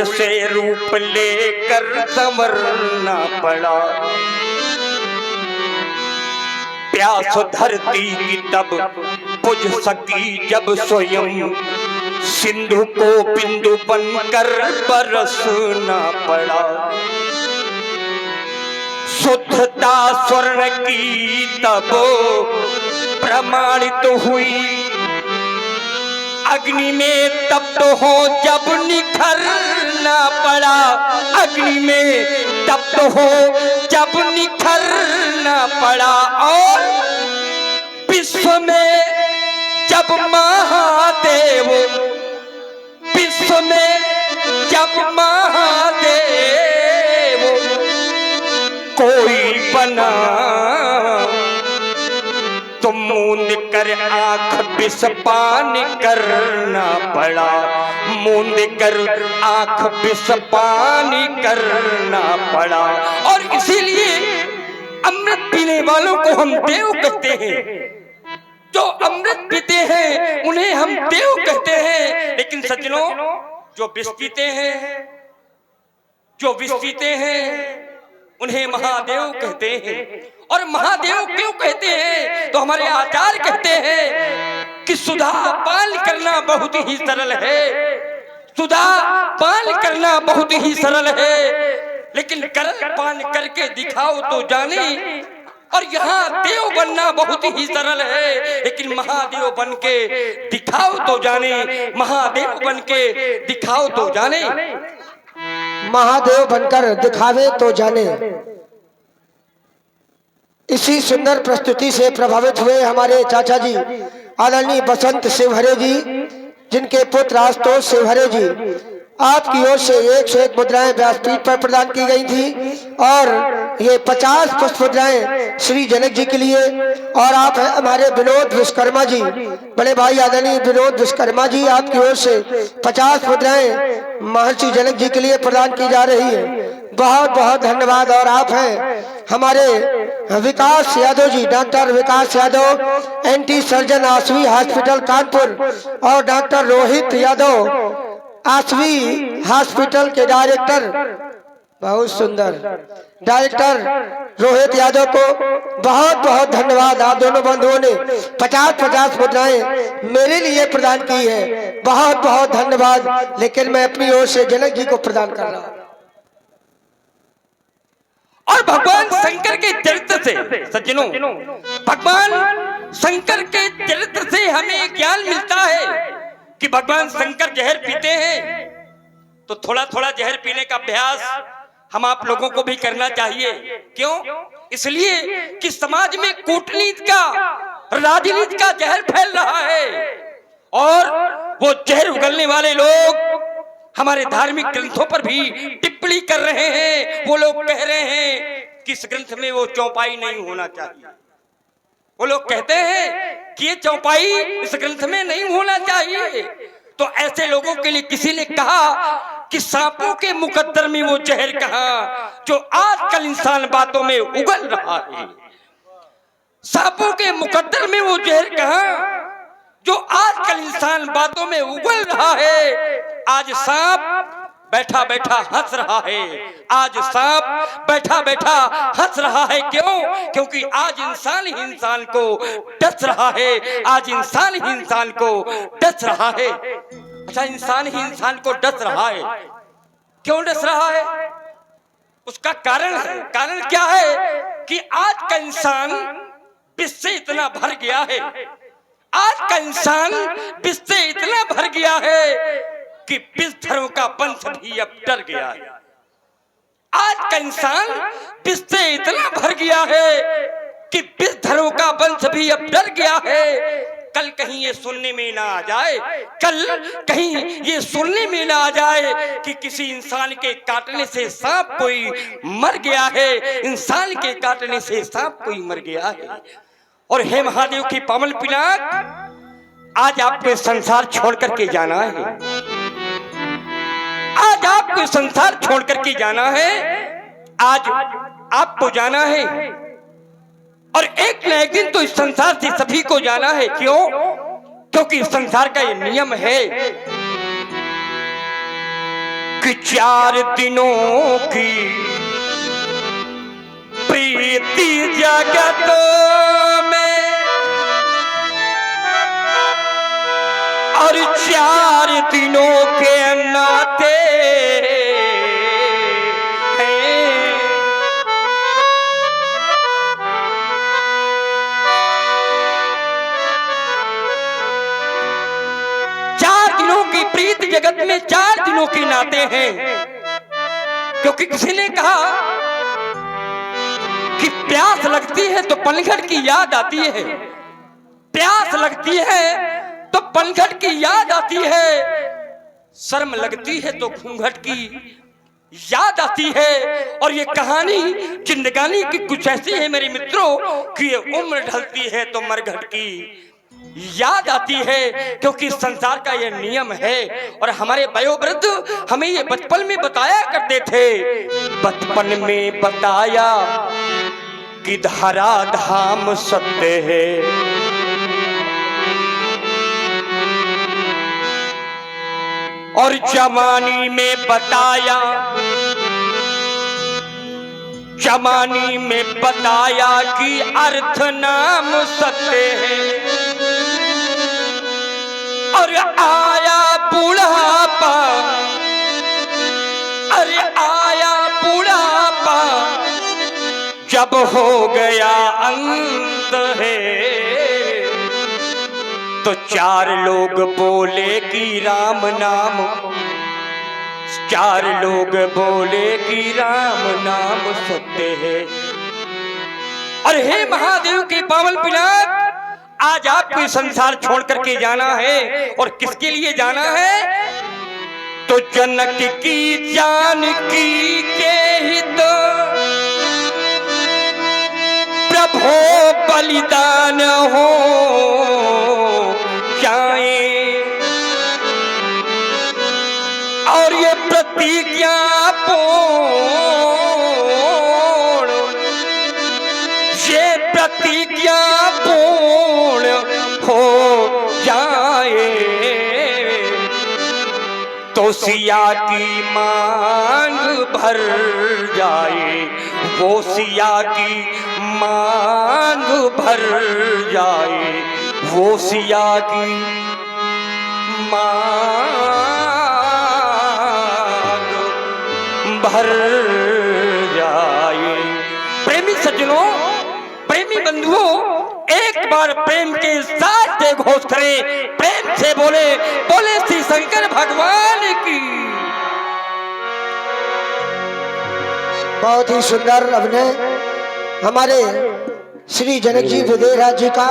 फूल से रूप लेकर संवरना पड़ा। प्यास धरती की तब बुझ सकी जब स्वयं सिंधु को बिंदु बनकर बरसना पड़ा। शुद्धता स्वर्ण की तब प्रमाणित हुई, अग्नि में तप्त हो जब निखरना पड़ा। अग्नि में तप्त हो जब निखरना पड़ा। और विश्व में जब महादेव, विश्व में जब महादेव कोई बना, तो मूंद कर आंख बिस्पान करना पड़ा। मूंद कर आंख बिस्पान करना पड़ा। और इसीलिए अमृत पीने वालों को हम देव कहते हैं। जो अमृत पीते हैं उन्हें हम देव कहते हैं। लेकिन सज्जनों, जो विष पीते हैं, जो विष पीते हैं उन्हें महादेव कहते हैं। और महादेव क्यों कहते हैं? तो हमारे आचार्य कहते हैं कि सुधा पान करना बहुत ही सरल है। सुधा पान करना बहुत ही सरल है, लेकिन करल पान करके दिखाओ तो जाने। और यहाँ देव बनना बहुत ही सरल है, लेकिन महादेव बन के दिखाओ तो जाने। महादेव बन के दिखाओ तो जाने। महादेव बनकर दिखावे तो जाने। इसी सुंदर प्रस्तुति से प्रभावित हुए हमारे चाचा जी आदरणीय बसंत शिवहरे जी, जिनके पुत्र आशुतोष शिवहरे जी, आपकी ओर से 101 मुद्राएं व्यासपीठ पर प्रदान की गई थी। और ये 50 पुष्प मुद्राएं श्री जनक जी के लिए। और आप हैं हमारे विनोद विश्वकर्मा जी, बड़े भाई आदरणीय विनोद विश्वकर्मा जी, आपकी ओर से 50 मुद्राएं महर्षि जनक जी के लिए प्रदान की जा रही है। बहुत बहुत धन्यवाद। और आप हैं हमारे Vikas Yadav ji, doctor Vikas Yadav, ENT surgeon आसवी हॉस्पिटल कानपुर, और डॉक्टर रोहित यादव आसवी हॉस्पिटल के डायरेक्टर, बहुत सुंदर डायरेक्टर रोहित यादव को बहुत बहुत धन्यवाद। आप दोनों बंधुओं ने 50-50 मुद्राएं मेरे लिए प्रदान की है, बहुत बहुत धन्यवाद। लेकिन मैं अपनी ओर से जनक जी को प्रदान कर रहा हूं। और भगवान शंकर के चरित्र से सज्जनों, भगवान शंकर के चरित्र से हमें ज्ञान मिलता है कि भगवान शंकर जहर पीते हैं, तो थोड़ा थोड़ा जहर पीने का अभ्यास हम आप लोगों को भी करना चाहिए। क्यों? इसलिए कि समाज में कूटनीति का, राजनीति का जहर फैल रहा है। और वो जहर उगलने वाले लोग हमारे धार्मिक ग्रंथों पर भी टिप्पणी कर रहे हैं। वो लोग कह रहे हैं कि इस ग्रंथ में वो चौपाई नहीं होना चाहिए। वो लोग कहते हैं कि ये चौपाई इस ग्रंथ में नहीं होना चाहिए। तो ऐसे लोगों के लिए किसी ने कहा कि सांपों के मुकद्दर में वो जहर कहाँ जो आजकल इंसान बातों में उगल रहा है। सांपों के मुकद्दर में वो जहर कहाँ जो आजकल इंसान बातों में उगल रहा है। आज सांप बैठा बैठा हंस रहा है। आज सांप बैठा बैठा हंस रहा है। क्यों? क्योंकि आज इंसान ही इंसान को डस रहा है। आज इंसान ही इंसान को डस रहा है। अच्छा, इंसान ही इंसान को डस रहा है। क्यों डस रहा है? उसका कारण है। कारण क्या है कि आज का इंसान विष से इतना भर गया है। आज का इंसान विष से इतना भर गया है कि विषधरों का वंश भी अब डर गया है। आज का इंसान विष से इतना भर गया है कि विषधरों का वंश भी अब डर गया है। कल कहीं ये सुनने में ना आ जाए, कल कहीं ये सुनने में ना आ जाए कि किसी इंसान के काटने से सांप कोई मर गया है। इंसान के काटने से सांप कोई मर गया है। और हे महादेव की पावन पिनाक, आज आपको संसार छोड़ करके जाना है। आज आपको संसार छोड़ करके जाना है। आज आपको जाना है। और एक न एक दिन तो इस संसार से सभी को जाना है। क्यों? क्योंकि इस संसार का ये नियम है। कि 4 दिनों की प्रीति जगत में और 4 दिनों के नाते हैं। 4 दिनों की प्रीति जगत में 4 दिनों के नाते हैं, क्योंकि किसी ने कहा कि प्यास लगती है तो पनघट की याद आती है, प्यास लगती है तो पनघट की याद आती है, शर्म लगती है तो घूंघट की याद आती है। और ये कहानी जिंदगानी की कुछ ऐसी है मेरे मित्रों कि ये उम्र ढलती है तो मरघट की याद आती है, क्योंकि संसार का ये नियम है। और हमारे वयोवृद्ध हमें ये बचपन में बताया करते थे, बचपन में बताया कि धरा धाम सत्य है, और जवानी में बताया, जवानी में बताया कि अर्थ नाम सत्य है, और आया बुढ़ापा, अरे आया बुढ़ापा जब हो गया अंत है, तो 4 लोग बोले कि राम नाम, 4 लोग बोले कि राम नाम सत्य है। और हे महादेव के पावन पिनाक, आज आपको संसार छोड़ करके जाना है, और किसके लिए जाना है? तो जनक की जानकी के हित प्रभो बलिदान हो जाए, और ये प्रतिज्ञा पूर्ण, ये प्रतिज्ञा पूर्ण हो जाए, तो सिया की मांग भर जाए, वो सिया की मांग भर जाए, वो सिया की मांग भर जाए। प्रेमी सज्जनों, प्रेमी बंधुओं, एक बार प्रेम के साथ घोष करें, प्रेम से बोले, बोले श्री शंकर भगवान की। बहुत ही सुंदर अभिनय हमारे श्री जनक जी विदेह राज जी का।